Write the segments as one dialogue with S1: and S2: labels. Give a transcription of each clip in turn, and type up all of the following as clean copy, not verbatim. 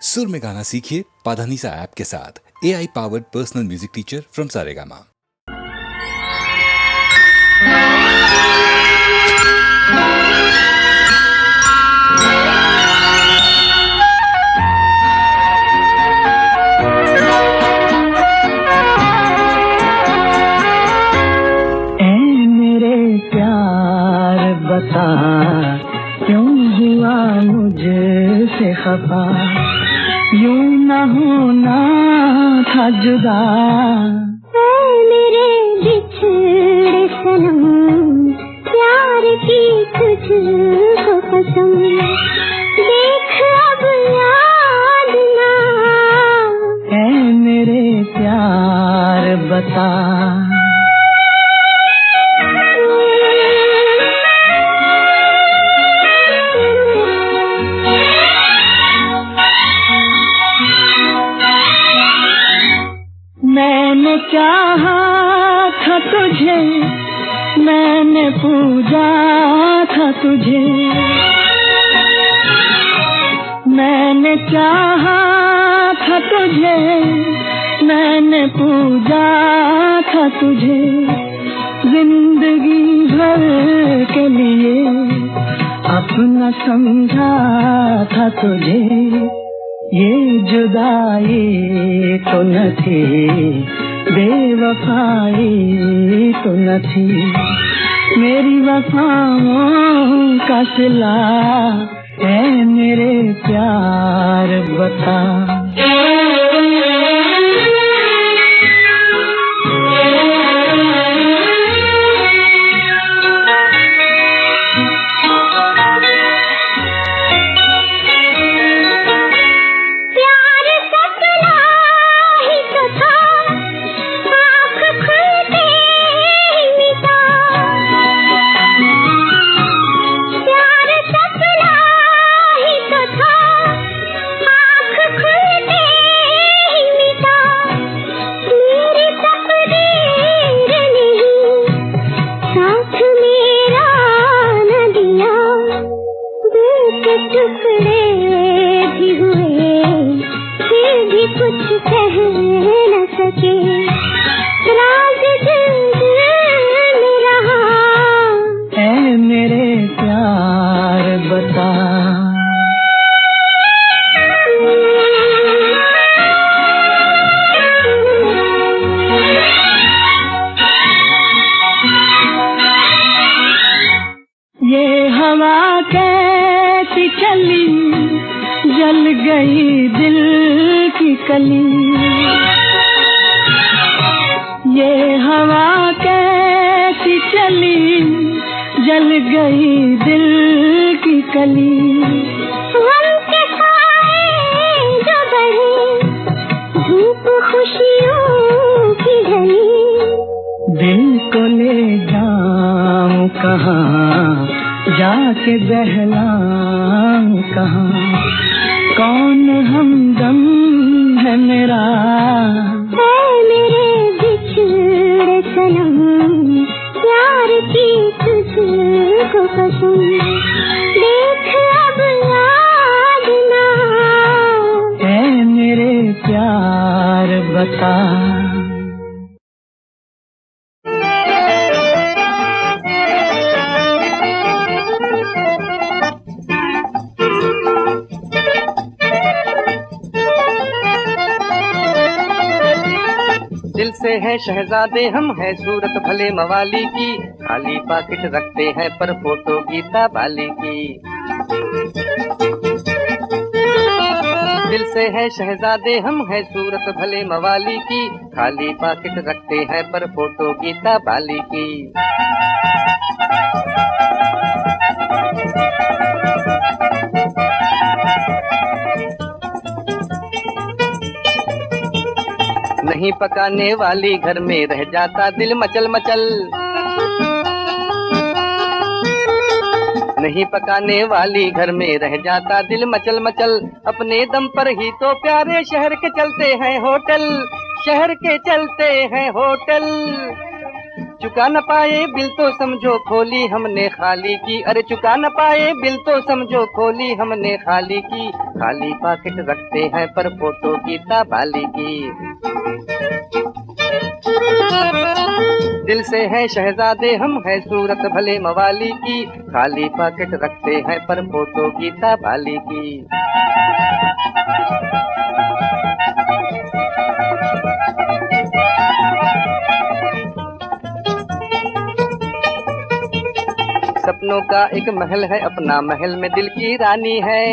S1: सुर में गाना सीखिए पाधानीसा ऐप के साथ। AI powered personal music teacher from Saregama.
S2: ऐ मेरे प्यार बता, क्यों हुआ मुझसे खफा, यूं न होना था जुदा।
S3: ऐ मेरे बिछड़े सनम, प्यार की तुझको कसम, देख अब याद ना।
S2: ऐ मेरे प्यार बता। मैंने चाहा था तुझे, मैंने पूजा था तुझे, मैंने चाहा था तुझे, मैंने पूजा था तुझे, जिंदगी भर के लिए अपना समझा था तुझे। ये जुदाई तो न थी, बेवफाई तो न थी, मेरी वफाओं का सिला। ऐ मेरे प्यार बता। ये हवा कैसी चली, जल गई दिल की कली। ये हवा कैसी चली, जल गई दिल की कली।
S3: गम के साए जो बढ़े, धूप खुशियों की ढली।
S2: दिल को ले जाऊं कहाँ, जाके बहलाऊं कहाँ, कौन हमदम है मेरा।
S3: ऐ मेरे बिछड़े सनम, प्यार की तुझको कसम, देख अब याद ना।
S2: ऐ मेरे प्यार बता।
S4: दिल से है शहजादे हम, है सूरत भले मवाली की, खाली पाकिट रखते हैं पर फोटो गीता बाली की। दिल से है शहजादे हम, है सूरत भले मवाली की, खाली पाकिट रखते हैं पर फोटो गीता बाली की। नहीं पकाने वाली घर में रह जाता दिल मचल मचल, नहीं पकाने वाली घर में रह जाता दिल मचल मचल। अपने दम पर ही तो प्यारे शहर के चलते हैं होटल, शहर के चलते हैं होटल। चुका न पाए बिल तो समझो खोली हमने खाली की, अरे चुका न पाए बिल तो समझो खोली हमने खाली की। खाली पॉकेट रखते हैं पर फोटो गीता बाली की। दिल से है शहजादे हम, है सूरत भले मवाली की। खाली पॉकेट रखते हैं पर फोटो गीता बाली की। सपनों का एक महल है अपना, महल में दिल की रानी है।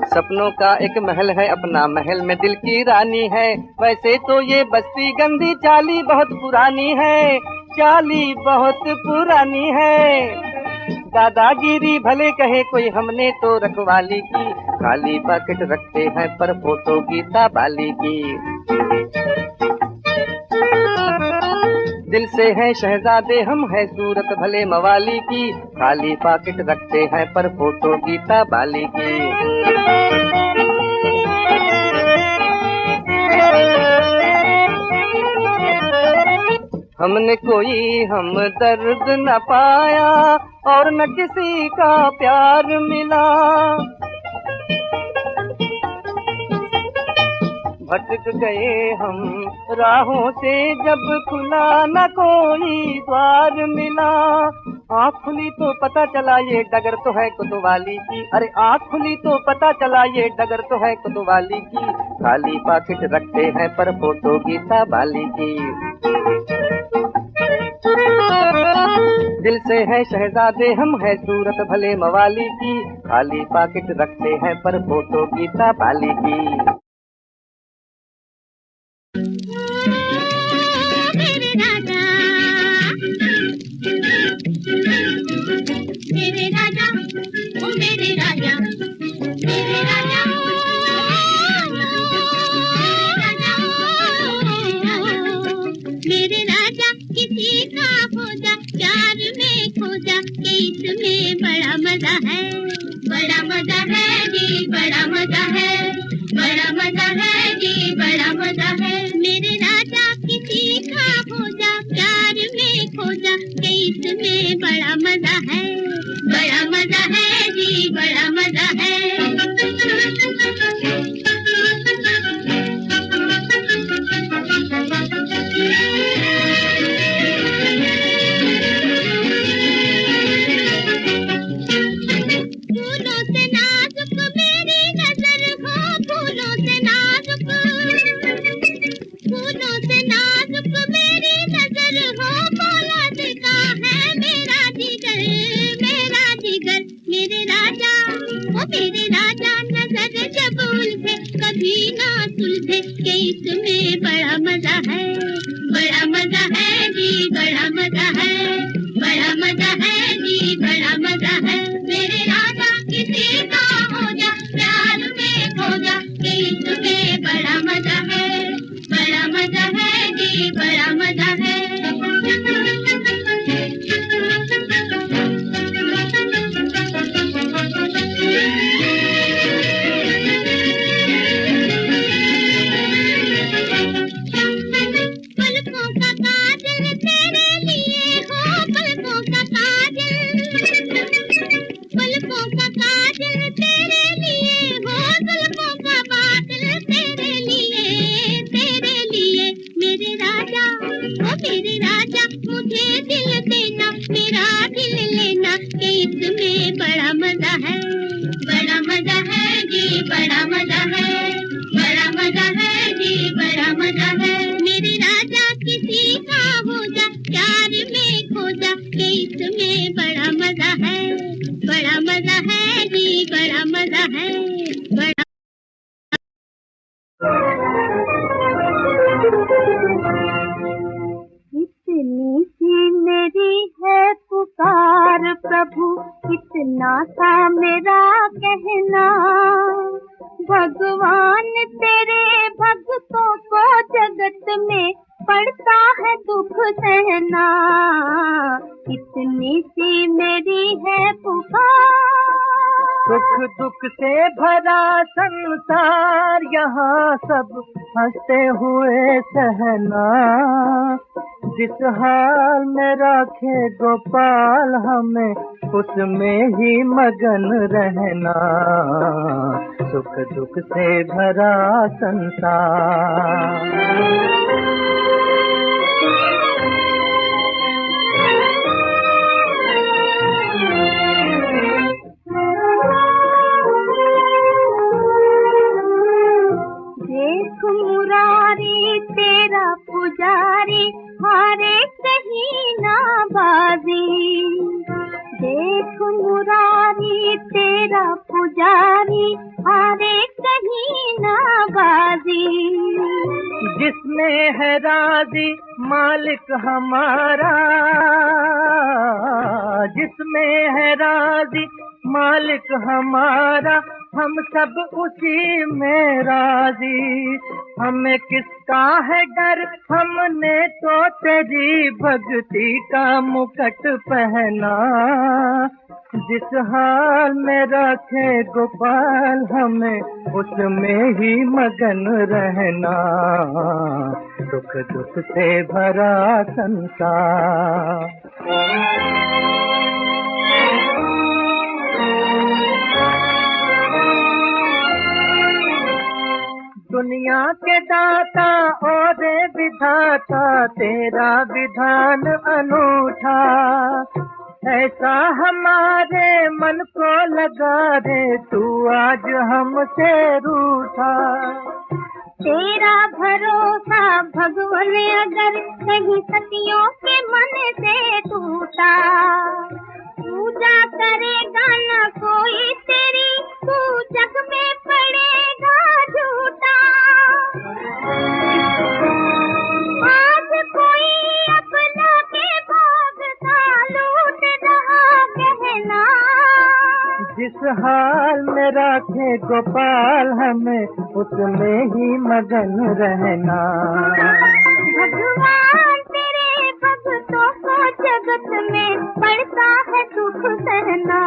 S4: सपनों का एक महल है अपना, महल में दिल की रानी है। वैसे तो ये बस्ती गंदी चाली बहुत पुरानी है, चाली बहुत पुरानी है। दादागिरी भले कहे कोई हमने तो रखवाली की। खाली पॉकेट रखते हैं पर फोटो गीता बाली की। दिल से है शहजादे हम, है सूरत भले मवाली की। खाली पॉकेट रखते हैं पर फोटो गीता बाली की। हमने कोई हम दर्द न पाया और न किसी का प्यार मिला। भटक गए हम राहों से जब खुला न कोई द्वार मिला। आँख खुली तो पता चला ये डगर तो है कोतवाली की, अरे आँख खुली तो पता चला ये डगर तो है कोतवाली की। खाली पॉकेट रखते हैं पर फोटो गीता बाली की। दिल से है शहजादे हम, है सूरत भले मवाली की। खाली पॉकेट रखते हैं पर फोटो गीता बाली की।
S3: मेरे राजा, मेरे राजा, ओ मेरे राजा, मेरे राजा, मेरे राजा। किसी का खोजा प्यार में खोजा कि इसमें बड़ा मजा है, बड़ा मजा है जी, बड़ा मजा है, बड़ा मजा है जी, बड़ा मजा है। मेरे राजा किसी का खोजा प्यार में खोजा कि इसमें बड़ा मजा है, बड़ा मजा है जी, बड़ा मजा है। फूलों से नाजुक मेरी नजर हो, फूलों से नाजुक, फूलों से नाजुक मेरी नजर हो। फौलाद का है मेरा जिगर, मेरा जिगर। मेरे राजा, ओ मेरे राजा, नजर जब उलझे कभी ना सुलझे कि इसमें बड़ा मजा है, बड़ा मजा है जी, बड़ा मजा है, बड़ा मजा है जी, बड़ा मजा है। मेरे राजा किसी का हो जा प्यार में खो जा कि इसमें बड़ा मजा है, बड़ा मजा है जी, बड़ा मजा है। पलकों का काजल तेरे लिए हो, पलकों का काजल, पलकों का काजल तेरे लिए हो। जुल्फों का बादल तेरे लिए, तेरे लिए। मेरे राजा, ओ मेरे राजा, मुझे दिल देना, मेरा दिल लेना कि इसमें बड़ा मजा है, बड़ा मजा है जी, बड़ा मजा है, बड़ा मजा है जी, बड़ा मजा है। मेरे राजा किसी का हो जा प्यार में खो जा कि इसमें बड़ा मजा है, बड़ा मजा है जी, बड़ा मजा है, बड़ा। इतनी सी मेरी है पुकार प्रभु, इतना सा मेरा कहना। भगवान तेरे भक्तों को जगत में पड़ता है दुख सहना, इतनी सी मेरी है पुकार।
S2: सुख दुख से भरा संसार, यहाँ सब हंसते हुए सहना। जिस हाल में रखे गोपाल हमें, उसमें ही मगन रहना। सुख दुख से भरा संसार।
S3: देख मुरारी तेरा पुजारी, हारे कहीं ना बाजी। देख मुरारी तेरा पुजारी, हारे कहीं ना बाजी।
S2: जिसमें है राजी मालिक हमारा, जिसमें है राजी मालिक हमारा, हम सब उसी में राजी। हमें किसका है डर, हमने तो तेरी भक्ति का मुकुट पहना। जिस हाल में रखे गोपाल हमें, उसमें ही मगन रहना। सुख दुख से भरा संसार। दुनिया के दाता और विधाता, तेरा विधान अनूठा। ऐसा हमारे मन को लगा रे, तू आज हमसे रूठा।
S3: तेरा भरोसा भगवान अगर कहीं सतियों के मन से टूटा, पूजा करेगा न कोई तेरी, तू जग में पड़ेगा झूठा। आज कोई अपना के भोग का लूट रहा कहना।
S2: जिस हाल में रखे गोपाल हमें, उसमें ही मगन रहना।
S3: भगवान तेरे भक्तों को जगत में पड़ता है दुख सहना।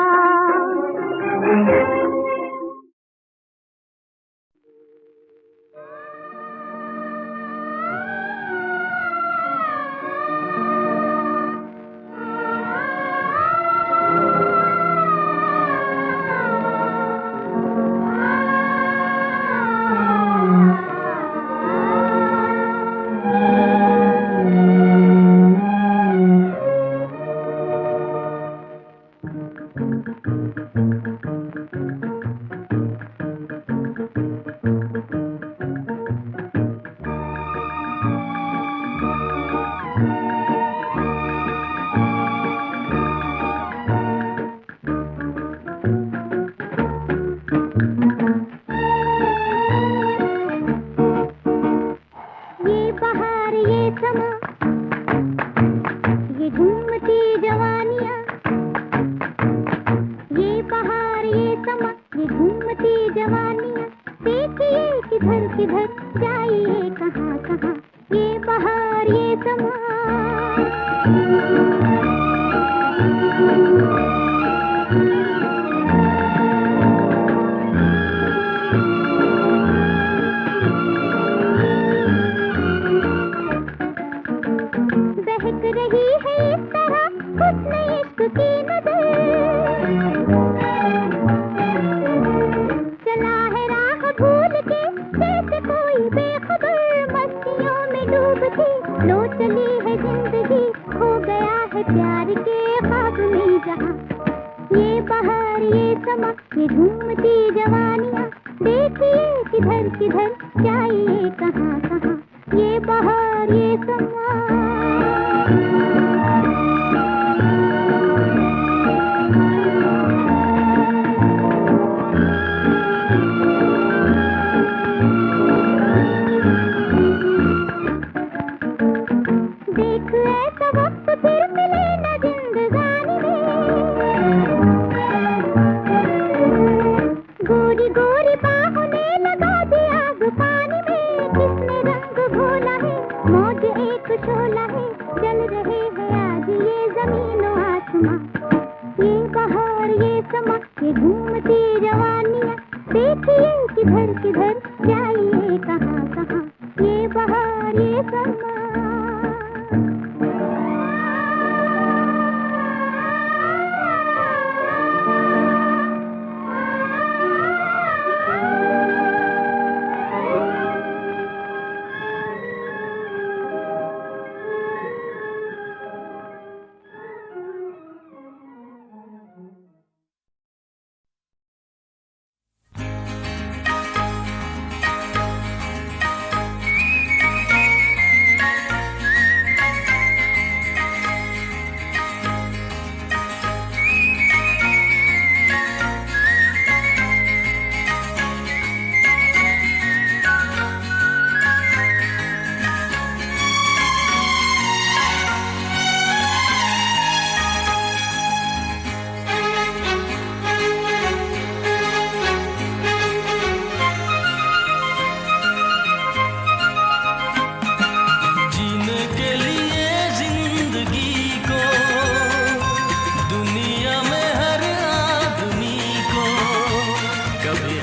S3: गोरी गोरी बाहों ने लगा दिया पानी में, किस्मत देखिए किधर किधर जाइए कहाँ कहाँ, ये बहार ये समा।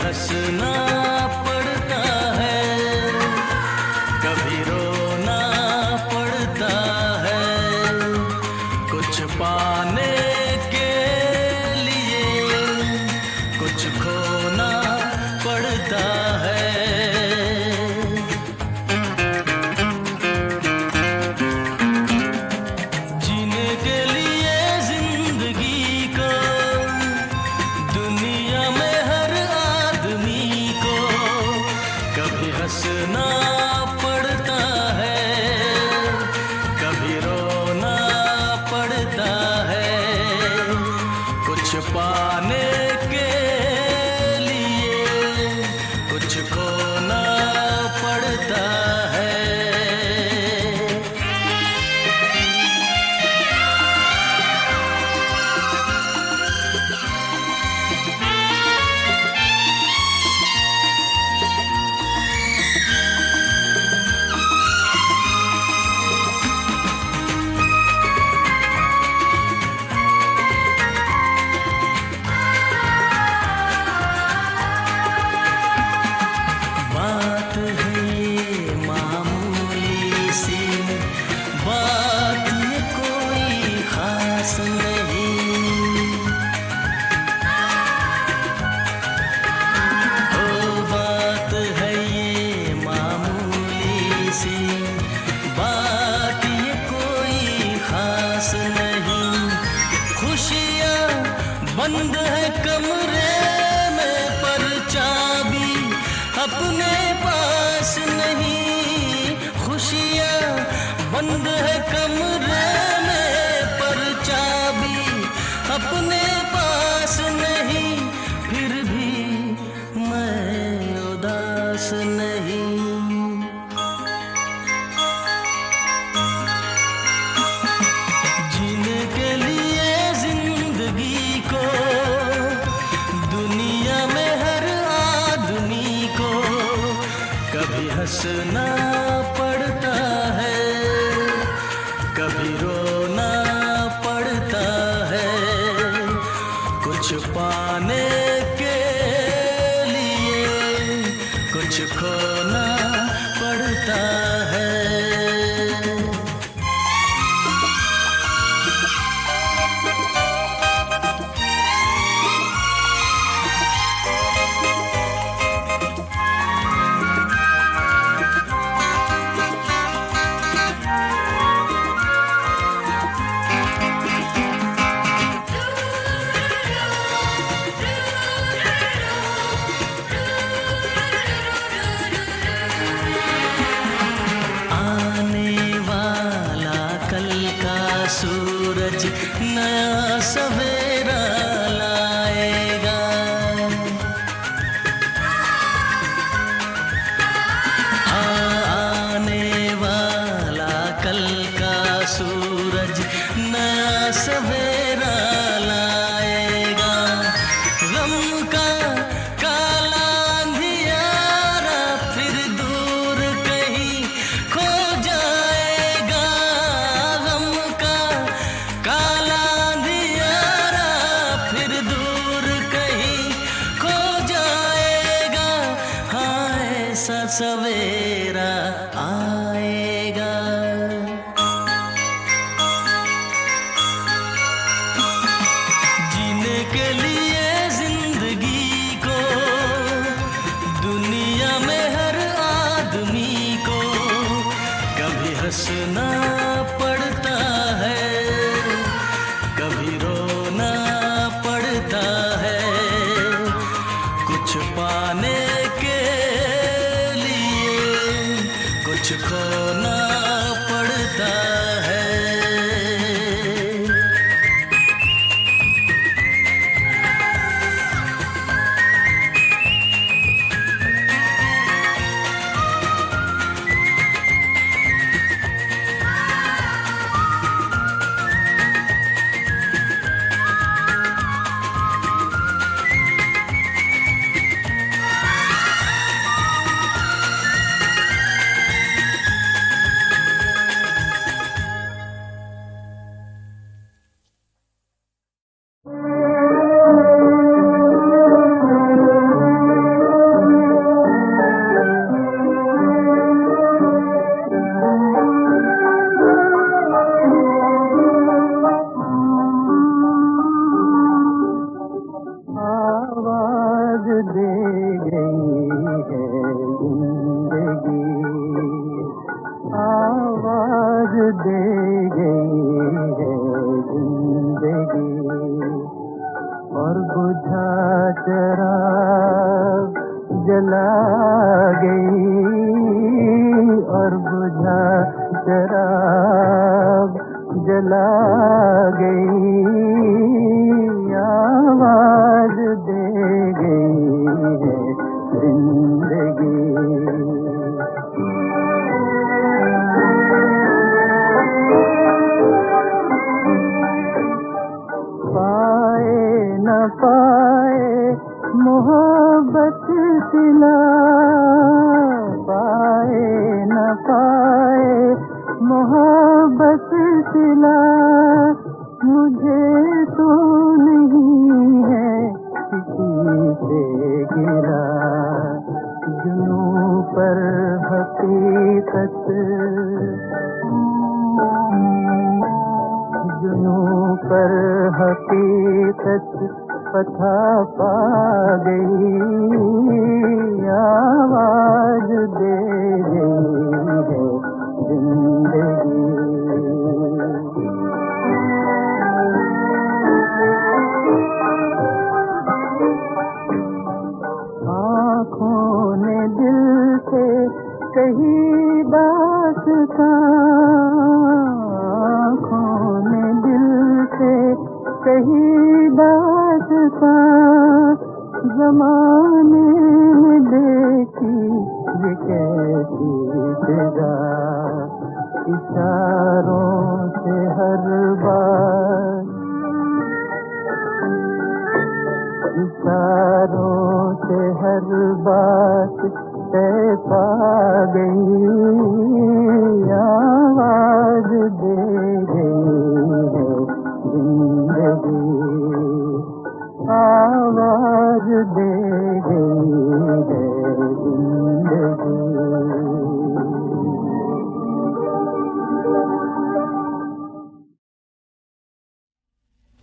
S5: हंसना पड़ता है, कभी रोना पड़ता है, कुछ पाने के लिए कुछ खोना पड़ता है। जीने के लिए जिंदगी को दुनिया में हर आदमी को कभी हंसना पड़ता है, कभी रोना पड़ता है, कुछ पाने के लिए कुछ खोना पड़ता है। बात है ये मामूली सी बात, ये कोई खास नहीं। ओ बात है ये मामूली सी बात, ये कोई खास नहीं। खुशियाँ बंद है कमरे में पर चाबी अपने पास नहीं। खुशियाँ बंद है कमरे में पर चाबी अपने पास नहीं। फिर भी मैं उदास नहीं। जीने के लिए जिंदगी को दुनिया में हर आदमी को कभी हंसना पड़ता है, कभी रोना पड़ता है, कुछ पाने के लिए कुछ खोना पड़ता है। सवेरा आएगा। जीने के लिए जिंदगी को दुनिया में हर आदमी को कभी हंसना पड़ता है, कभी रोना पड़ता है। कुछ पाने के लिए कुछ खोना पड़ता है।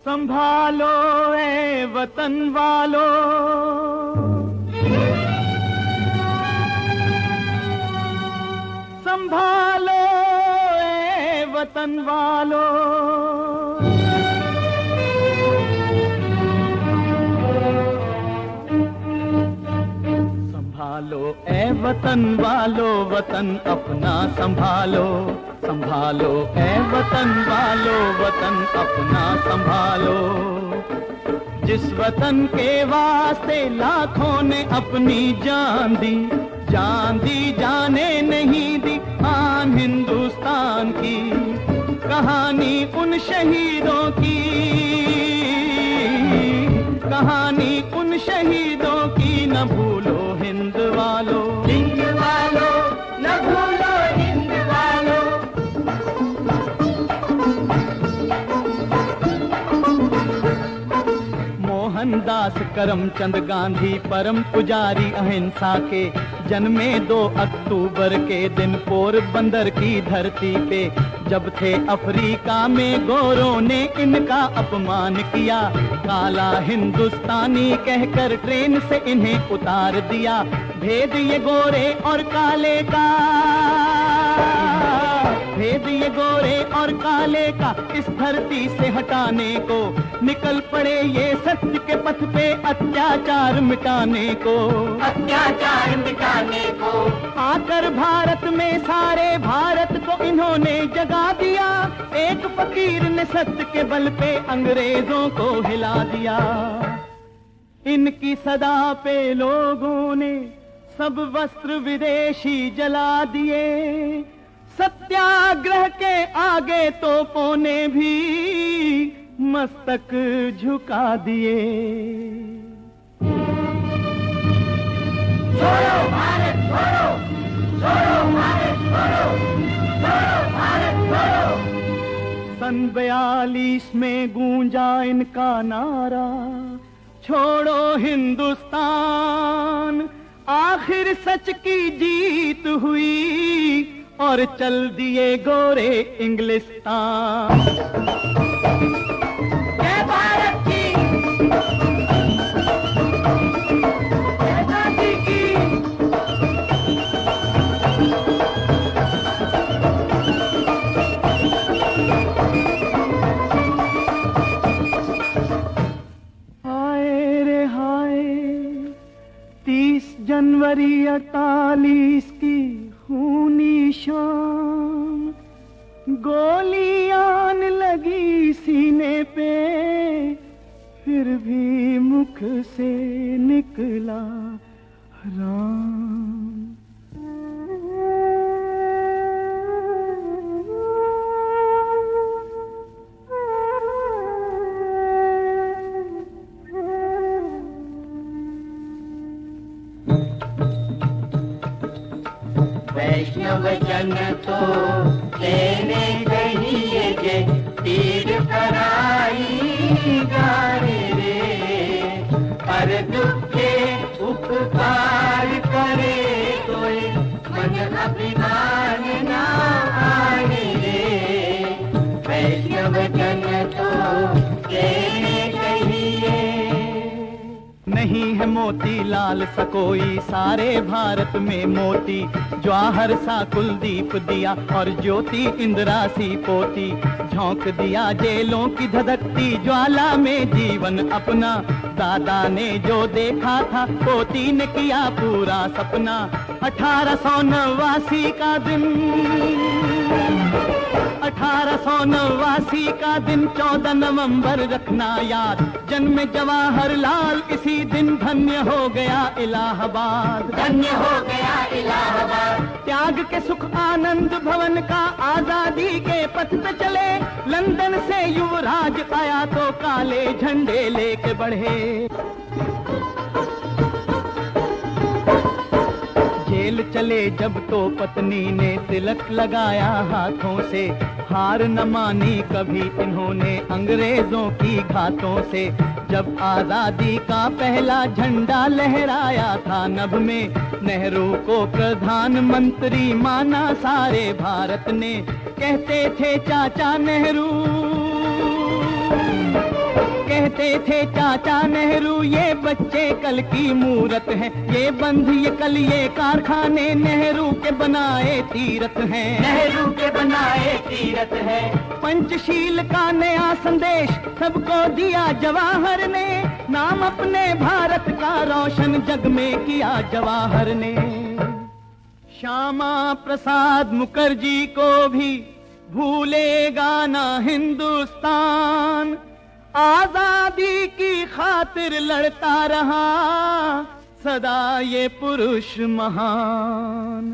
S2: संभालो ए वतन वालों, संभालो ए वतन वालों। संभालो ए वतन वालों, वतन अपना संभालो। संभालो ए वतन वालों, वतन अपना संभालो। जिस वतन के वास्ते लाखों ने अपनी जान दी, जान दी जाने नहीं दी आन हिंदुस्तान की। कहानी उन शहीदों की, कहानी उन शहीदों की न भूलो हिंद वालों। हिंद वालों न भूलो हिंद वालों। मोहनदास करमचंद गांधी परम पुजारी अहिंसा के, जन्मे 2 अक्टूबर के दिन पोरबंदर की धरती पे। जब थे अफ्रीका में गोरों ने इनका अपमान किया, काला हिंदुस्तानी कहकर ट्रेन से इन्हें उतार दिया। भेद ये गोरे और काले का, भेद ये गोरे और काले का इस धरती से हटाने को, निकल पड़े ये सत्य के पथ पे अत्याचार मिटाने को, अत्याचार मिटाने को। आकर भारत में सारे भारत को इन्होंने जगा दिया, एक फकीर ने सत्य के बल पे अंग्रेजों को हिला दिया। इनकी सदा पे लोगों ने सब वस्त्र विदेशी जला दिए, सत्याग्रह के आगे तोपों ने भी मस्तक झुका दिए। छोड़ो भारत छोड़ो, छोड़ो भारत छोड़ो, छोड़ो भारत छोड़ो। सन 42 में गूंजा इनका नारा, छोड़ो हिंदुस्तान। आखिर सच की जीत हुई और चल दिए गोरे इंग्लिस्तान। जय भारत की, जय गांधी की। हाय रे हाय, 30 जनवरी 48 की खूनी शाम, गोलियां लगी सीने पे, फिर भी मुख से निकला राम। वैष्णव जन तो लेने कहिए जे, पीर पराई गारे रे। पर दुखे उपकार करे कोई, मन अभिमान ना आने रे। वैष्णव जन तो लेने कहिए। नहीं है मोती लाल सा कोई सारे भारत में मोती, जवाहर सा कुलदीप दिया और ज्योति इंदिरा सी पोती। झोंक दिया जेलों की धधकती ज्वाला में जीवन अपना, दादा ने जो देखा था पोती ने किया पूरा सपना। 1889 का दिन, 1889 का दिन 14 नवंबर रखना याद, जन्म जवाहरलाल इसी दिन, धन्य हो गया इलाहाबाद, धन्य हो गया इलाहाबाद। त्याग के सुख आनंद भवन का आजादी के पथ पे चले, लंदन से युवराज आया तो काले झंडे लेके बढ़े। जेल चले जब तो पत्नी ने तिलक लगाया हाथों से, हार न मानी कभी इन्होंने अंग्रेजों की घातों से। जब आजादी का पहला झंडा लहराया था नभ में, नेहरू को प्रधानमंत्री माना सारे भारत ने। कहते थे चाचा नेहरू, कहते थे चाचा नेहरू, ये बच्चे कल की मूरत हैं, ये बंध ये कल ये कारखाने नेहरू के बनाए तीरथ हैं, नेहरू के बनाए तीरथ हैं। पंचशील का नया संदेश सबको दिया जवाहर ने, नाम अपने भारत का रोशन जग में किया जवाहर ने। श्यामा प्रसाद मुखर्जी को भी भूलेगा ना हिंदुस्तान, आजादी की खातिर लड़ता रहा सदा ये पुरुष महान।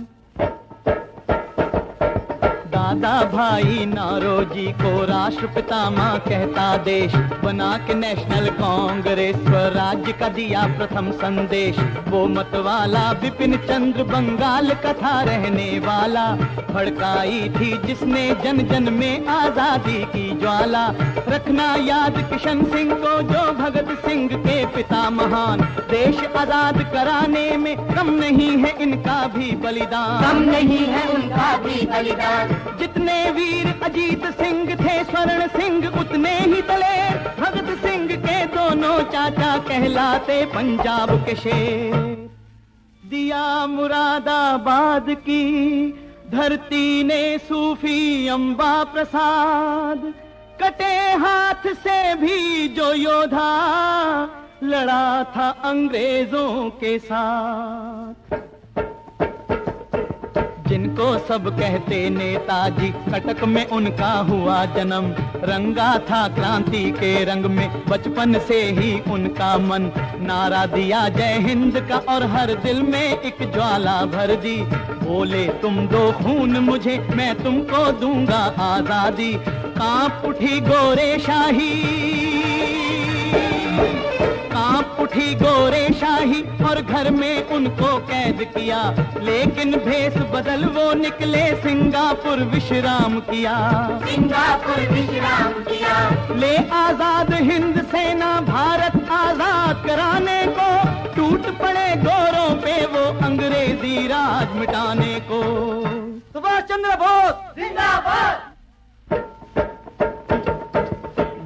S2: दादा भाई नारोजी को राष्ट्रपिता माँ कहता देश, बना के नेशनल कांग्रेस स्वराज्य का दिया प्रथम संदेश। वो मत वाला विपिन चंद्र बंगाल का था रहने वाला, भड़काई थी जिसने जन जन में आजादी की ज्वाला। रखना याद किशन सिंह को जो भगत सिंह के पिता महान, देश आजाद कराने में कम नहीं है इनका भी बलिदान,
S3: कम नहीं है उनका भी बलिदान।
S2: जितने वीर अजीत सिंह थे स्वर्ण सिंह उतने ही दलेर, भगत सिंह के दोनों चाचा कहलाते पंजाब के शेर। दिया मुरादाबाद की धरती ने सूफी अम्बा प्रसाद, कटे हाथ से भी जो योद्धा लड़ा था अंग्रेजों के साथ। जिनको सब कहते नेताजी, कटक में उनका हुआ जन्म, रंगा था क्रांति के रंग में बचपन से ही उनका मन। नारा दिया जय हिंद का और हर दिल में एक ज्वाला भर दी, बोले तुम दो खून मुझे मैं तुमको दूंगा आजादी। कांप उठी गोरे शाही, कांप उठी गोरे शाही और घर में उनको कैद किया, लेकिन भेष बदल वो निकले सिंगापुर विश्राम किया,
S3: सिंगापुर विश्राम किया।
S2: ले आजाद हिंद सेना भारत आजाद कराने को, टूट पड़े गोरों पे वो अंग्रेजी राज मिटाने को। सुभाष चंद्र बोस जिंदाबाद।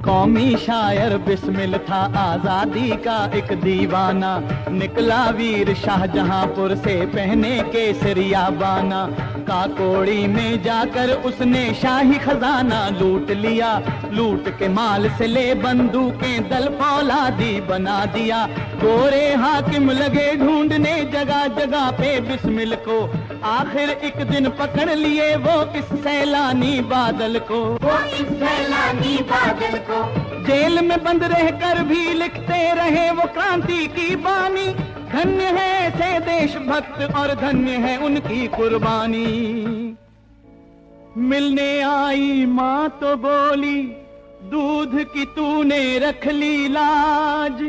S2: कौमी शायर बिस्मिल था आजादी का एक दीवाना, निकला वीर शाहजहांपुर से पहने केसरिया बाना। काकोड़ी में जाकर उसने शाही खजाना लूट लिया, लूट के माल से ले बंदूकें दल फौलादी बना दिया। गोरे हाकिम लगे ढूंढने जगह जगह पे बिस्मिल को, आखिर एक दिन पकड़ लिए वो इस सैलानी बादल को,
S3: वो इस सैलानी बादल को।
S2: जेल में बंद रहकर भी लिखते रहे वो क्रांति की बानी। धन्य है ऐसे देशभक्त और धन्य है उनकी कुर्बानी। मिलने आई माँ तो बोली दूध की तूने रख ली लाज,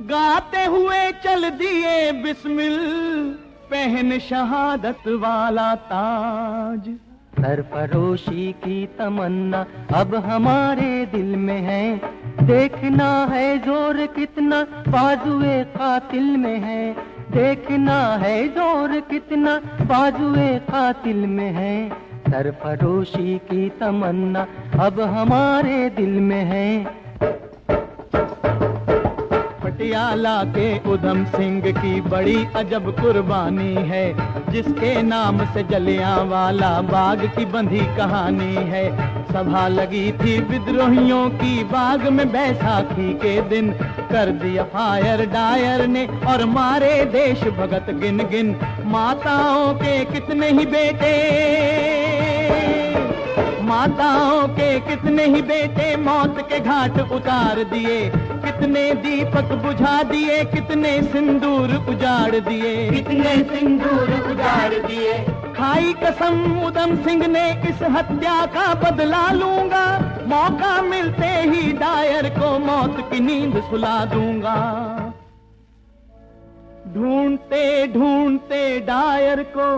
S2: गाते हुए चल दिए बिस्मिल पहन शहादत वाला ताज। सरफरोशी की तमन्ना अब हमारे दिल में है, देखना है जोर कितना बाजुए कातिल में है, देखना है जोर कितना बाजुए कातिल में है। सरफरोशी की तमन्ना अब हमारे दिल में है। पटियाला के उधम सिंह की बड़ी अजब कुर्बानी है, जिसके नाम से जलियांवाला बाग की बंधी कहानी है। सभा लगी थी विद्रोहियों की बाग में बैसाखी के दिन, कर दिया फायर डायर ने और मारे देश भगत गिन गिन। माताओं के कितने ही बेटे, माताओं के कितने ही बेटे मौत के घाट उतार दिए, कितने दीपक बुझा दिए, कितने सिंदूर उजाड़ दिए,
S3: कितने सिंदूर उजाड़ दिए।
S2: खाई कसम उधम सिंह ने इस हत्या का बदला लूंगा, मौका मिलते ही डायर को मौत की नींद सुला दूंगा। ढूंढते ढूंढते डायर को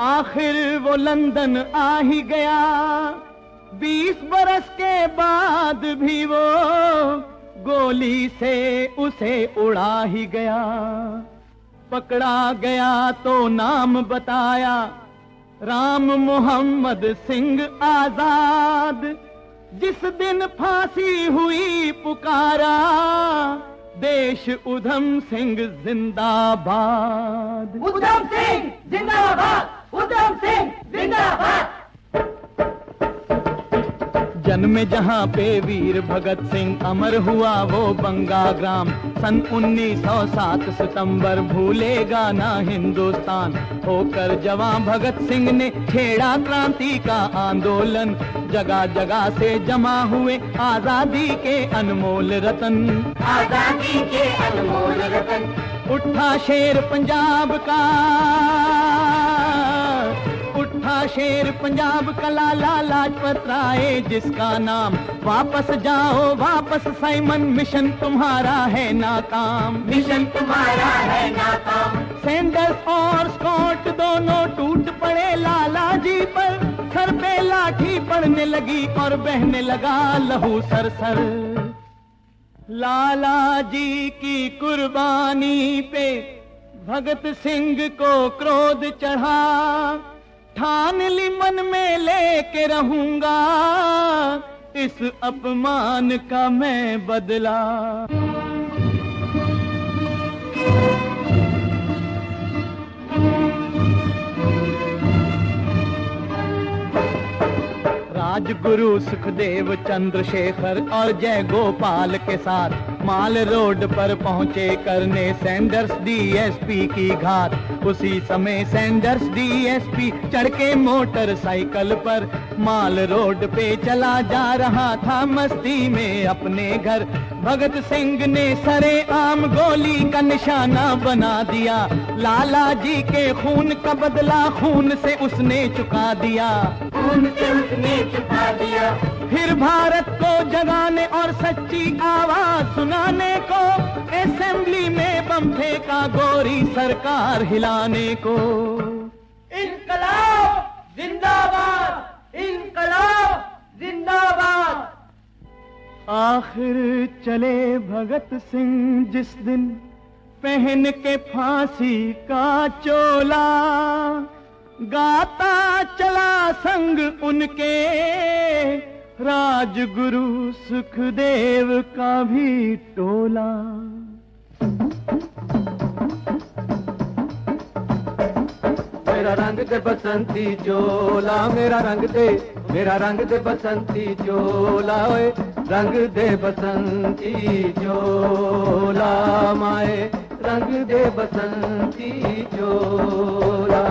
S2: आखिर वो लंदन आ ही गया, 20 बरस के बाद भी वो गोली से उसे उड़ा ही गया। पकड़ा गया तो नाम बताया राम मोहम्मद सिंह आजाद, जिस दिन फांसी हुई पुकारा देश उधम सिंह जिंदाबाद।
S3: उधम सिंह जिंदाबाद, उधम सिंह जिंदाबाद।
S2: जन्मे जहाँ पे वीर भगत सिंह, अमर हुआ वो बंगा ग्राम। सन 1907 सितंबर भूलेगा ना हिंदुस्तान, होकर जवां भगत सिंह ने छेड़ा क्रांति का आंदोलन। जगह जगह से जमा हुए आजादी के अनमोल रतन,
S3: आजादी के अनमोल रतन।
S2: उठा शेर पंजाब का, था शेर पंजाब का लाला लाजपत राय जिसका नाम। वापस जाओ वापस साइमन, मिशन तुम्हारा है नाकाम, मिशन तुम्हारा है नाकाम। सैंडर्स और स्कॉट दोनों टूट पड़े लाला जी पर, सर पे लाठी पड़ने लगी और बहने लगा लहू सरसर। लाला जी की कुर्बानी पे भगत सिंह को क्रोध चढ़ा, ठान ली मन में लेके रहूंगा इस अपमान का मैं बदला। राजगुरु सुखदेव चंद्रशेखर और जय गोपाल के साथ माल रोड पर पहुंचे करने सैंडर्स डीएसपी की घात। उसी समय सैंडर्स डीएसपी चढ़ के मोटरसाइकिल पर माल रोड पे चला जा रहा था मस्ती में अपने घर। भगत सिंह ने सरे आम गोली का निशाना बना दिया, लाला जी के खून का बदला खून से उसने चुका दिया, खून से उसने चुका दिया। फिर भारत को जगाने और सच्ची आवाज सुनाने को असेंबली में बम फेंका गोरी सरकार हिलाने को। इनकलाब जिंदाबाद, इनकलाब जिंदाबाद। आखिर चले भगत सिंह जिस दिन पहन के फांसी का चोला, गाता चला संग उनके राजगुरु सुखदेव का भी टोला।
S6: मेरा रंग दे बसंती चोला, मेरा रंग दे, मेरा रंग दे बसंती चोला, ओए रंग दे बसंती चोला माए, रंग दे बसंती चोला।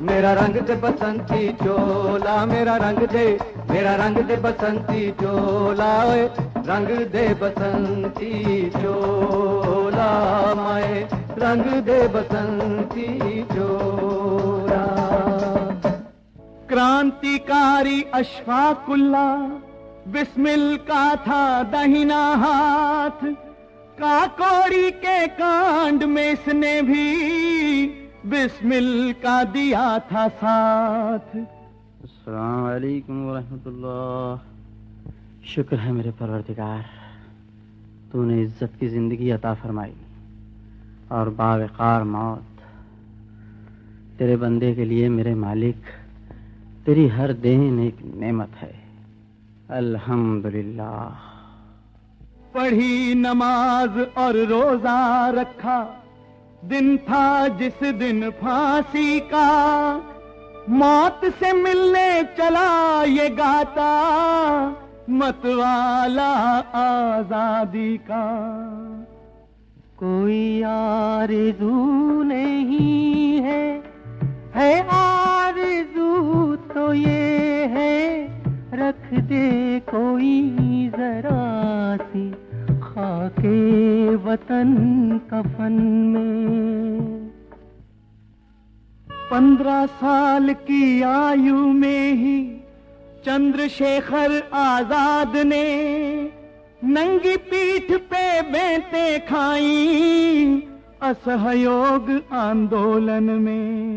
S6: मेरा रंग दे बसंती चोला, मेरा रंग दे, मेरा रंग दे बसंती चोला, ओए रंग दे बसंती चोला माए, रंग दे बसंती चोला।
S2: क्रांतिकारी अशफाकुल्ला बिस्मिल का था दाहिना हाथ, काकोरी के कांड में इसने भी बिस्मिल का दिया था साथ।
S7: अस्सलाम वालेकुम वरहमतुल्लाह। शुक्र है मेरे परवरदिगार, तूने इज्जत की जिंदगी अता फरमाई और बावकार मौत। तेरे बंदे के लिए मेरे मालिक तेरी हर देन एक नेमत है। अल्हम्दुलिल्लाह।
S2: पढ़ी नमाज और रोजा रखा, दिन था जिस दिन फांसी का, मौत से मिलने चला ये गाता मतवाला आजादी का।
S7: कोई आरज़ू नहीं है आरज़ू तो ये है, रख दे कोई जरा सी खाके वतन कफन में।
S2: 15 साल की आयु में ही चंद्रशेखर आजाद ने नंगी पीठ पे बेंते खाई असहयोग आंदोलन में।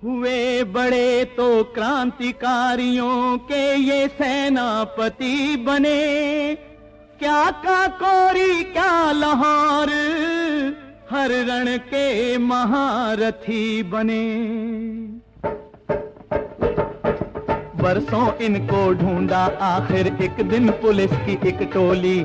S2: हुए बड़े तो क्रांतिकारियों के ये सेनापति बने, क्या काकोरी क्या लाहौर हर रण के महारथी बने। बरसों इनको ढूंढा, आखिर एक दिन पुलिस की एक टोली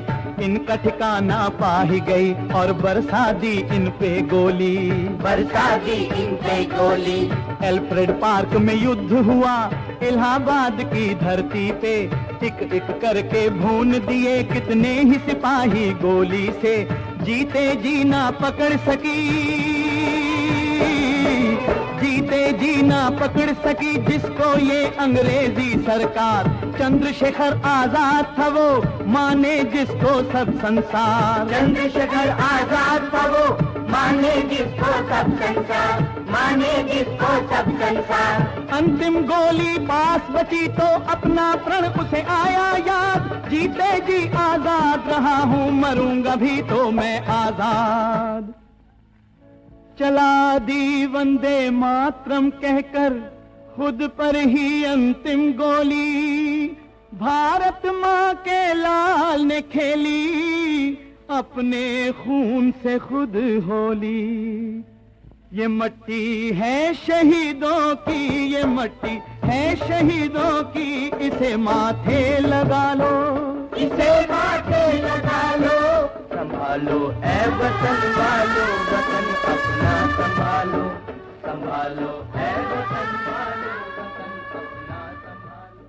S2: इनका ठिकाना पा ही गई और बरसा दी इन पे गोली, बरसा दी इन पे गोली। एल्फ्रेड पार्क में युद्ध हुआ इलाहाबाद की धरती पे, एक एक करके भून दिए कितने ही सिपाही गोली से। जीते जी ना पकड़ सकी, जीते जी ना पकड़ सकी जिसको ये अंग्रेजी सरकार। चंद्रशेखर आजाद था वो, माने जिसको सब संसार।
S8: चंद्रशेखर आजाद था वो, माने जिसको सब संसार, माने जिसको सब संसार।
S2: अंतिम गोली पास बची तो अपना प्रण उसे आया याद, जीते जी आजाद रहा हूँ, मरूंगा भी तो मैं आजाद। चला दी वंदे मातरम कहकर खुद पर ही अंतिम गोली, भारत माँ के लाल ने खेली अपने खून से खुद होली। ये मट्टी है शहीदों की, ये मट्टी है शहीदों की, इसे माथे लगा लो,
S8: इसे माथे लगा लो, संभालो ऐ वतन वालो, वतन अपना संभालो, संभालो ऐ वतन वालो, वतन अपना संभालो।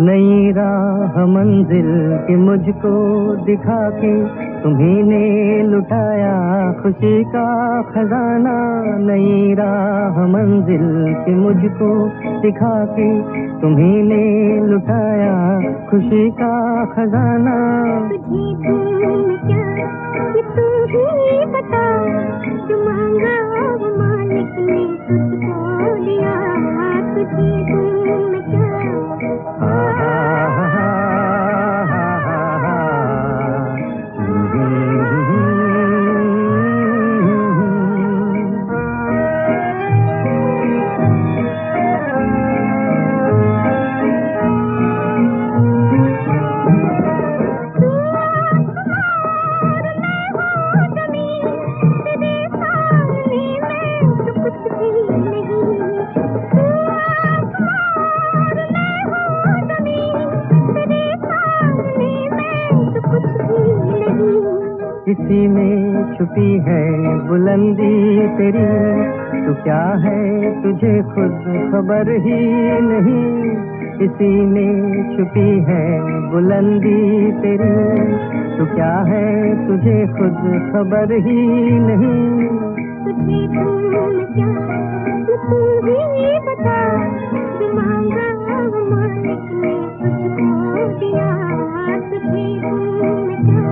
S9: नई राह मंजिल की मुझको दिखा के तुम्ही ने लुटाया खुशी का खजाना। नई राह मंजिल की मुझको दिखा के तुम्ही ने लुटाया खुशी का खजाना।
S3: तुझे दूँ क्या ये तू ही बता, जो मांगा वो मालिक ने तुझको दिया। तुझे दूँ क्या
S9: इसी में छुपी है बुलंदी तेरी, तू क्या है तुझे खुद खबर ही नहीं, इसी में छुपी है बुलंदी तेरी, तू क्या है तुझे खुद खबर ही नहीं।
S3: तुझे तुम क्या तू ही बता, जो मांगा वो मालिक ने तुझको दिया, तुझे तुम क्या